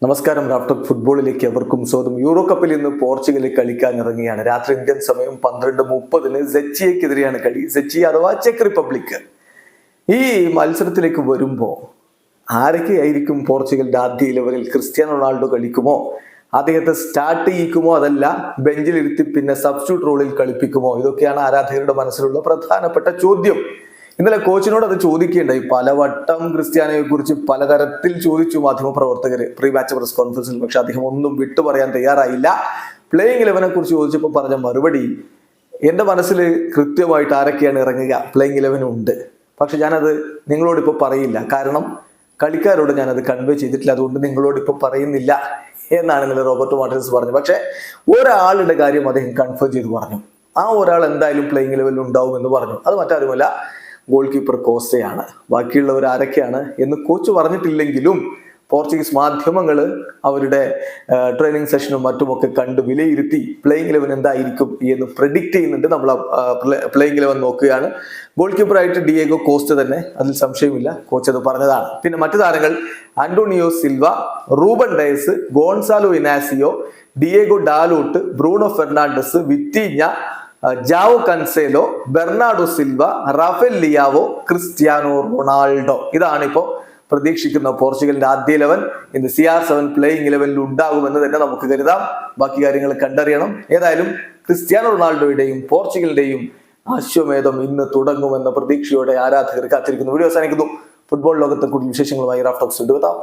നമസ്കാരം. റാഫ്റ്റർ ഫുട്ബോളിലേക്ക് എവർക്കും സ്വാഗതം. യൂറോ കപ്പിൽ ഇന്ന് പോർച്ചുഗലിൽ കളിക്കാൻ ഇറങ്ങിയാണ്. രാത്രി ഇന്ത്യൻ സമയം 12:30 സെച്ചിയക്കെതിരെയാണ് കളി. സെച്ചി അഥവാ ചെക്ക് റിപ്പബ്ലിക്. ഈ മത്സരത്തിലേക്ക് വരുമ്പോൾ ആരൊക്കെയായിരിക്കും പോർച്ചുഗലിന്റെ ആദ്യ ഇലവനിൽ? ക്രിസ്ത്യാനോ റൊണാൾഡോ കളിക്കുമോ? അദ്ദേഹത്തെ സ്റ്റാർട്ട് ചെയ്യിക്കുമോ? അതല്ല ബെഞ്ചിലിരുത്തി പിന്നെ സബ്സ്റ്റിറ്റ്യൂട്ട് റോളിൽ കളിപ്പിക്കുമോ? ഇതൊക്കെയാണ് ആരാധകരുടെ മനസ്സിലുള്ള പ്രധാനപ്പെട്ട ചോദ്യം. ഇന്നലെ കോച്ചിനോട് അത് ചോദിക്കുകയുണ്ടായി. പലവട്ടം ക്രിസ്ത്യാനോയെ കുറിച്ച് പലതരത്തിൽ ചോദിച്ചു മാധ്യമപ്രവർത്തകർ പ്രീ മാച്ച് പ്രസ് കോൺഫറൻസിൽ. പക്ഷെ അദ്ദേഹം ഒന്നും വിട്ടു പറയാൻ തയ്യാറായില്ല. പ്ലേയിങ് 11 കുറിച്ച് ചോദിച്ചപ്പോൾ പറഞ്ഞ മറുപടി, എൻ്റെ മനസ്സിൽ കൃത്യമായിട്ട് ആരൊക്കെയാണ് ഇറങ്ങുക, പ്ലേയിങ് 11 ഉണ്ട്. പക്ഷെ ഞാനത് നിങ്ങളോട് ഇപ്പോൾ പറയില്ല. കാരണം കളിക്കാരോട് ഞാനത് കൺവേ ചെയ്തിട്ടില്ല. അതുകൊണ്ട് നിങ്ങളോട് ഇപ്പോൾ പറയുന്നില്ല എന്നാണ് ഇന്നലെ റോബർട്ടോ മാർട്ടിനസ് പറഞ്ഞു. പക്ഷെ ഒരാളുടെ കാര്യം അദ്ദേഹം കൺഫേം ചെയ്ത് പറഞ്ഞു. ആ ഒരാൾ എന്തായാലും പ്ലേയിങ് 11 ഉണ്ടാവും എന്ന് പറഞ്ഞു. അത് മറ്റാരുമല്ല, ഗോൾ കീപ്പർ കോസ്റ്റയാണ്. ബാക്കിയുള്ളവർ ആരൊക്കെയാണ് എന്ന് കോച്ച് പറഞ്ഞിട്ടില്ലെങ്കിലും പോർച്ചുഗീസ് മാധ്യമങ്ങൾ അവരുടെ ട്രെയിനിങ് സെഷനും മറ്റുമൊക്കെ കണ്ട് വിലയിരുത്തി പ്ലേയിങ് 11 എന്തായിരിക്കും എന്ന് പ്രെഡിക്റ്റ് ചെയ്യുന്നുണ്ട്. നമ്മൾ പ്ലേയിങ് 11 നോക്കുകയാണ്. ഗോൾ കീപ്പറായിട്ട് ഡിയേഗോ കോസ്റ്റ തന്നെ, അതിൽ സംശയമില്ല. കോച്ച് അത് പറഞ്ഞതാണ്. പിന്നെ മറ്റു താരങ്ങൾ Antonio Silva, Ruben Dias, Goncalo Inacio, Diogo Dalot, Bruno Fernandes, Vitinha, Joao Cancelo, Bernardo Silva, Rafael Leao, Cristiano Ronaldo. ഇതാണിപ്പോ പ്രതീക്ഷിക്കുന്ന പോർച്ചുഗലിന്റെ ആദ്യ 11. ഇന്ന് CR7 പ്ലേയിങ് 11 ഉണ്ടാകുമെന്ന് തന്നെ നമുക്ക് കരുതാം. ബാക്കി കാര്യങ്ങൾ കണ്ടറിയണം. ഏതായാലും ക്രിസ്ത്യാനോ റൊണാൾഡോയുടെയും പോർച്ചുഗലിന്റെയും അശ്വമേധം ഇന്ന് തുടങ്ങുമെന്ന പ്രതീക്ഷയോടെ ആരാധകർ കാത്തിരിക്കുന്നു. വീഡിയോ അവസാനിക്കുന്നു. ഫുട്ബോൾ ലോകത്തെ കൂടുതൽ വിശേഷങ്ങളുമായി റാഫ്റ്റോക്സ് എടുത്താം.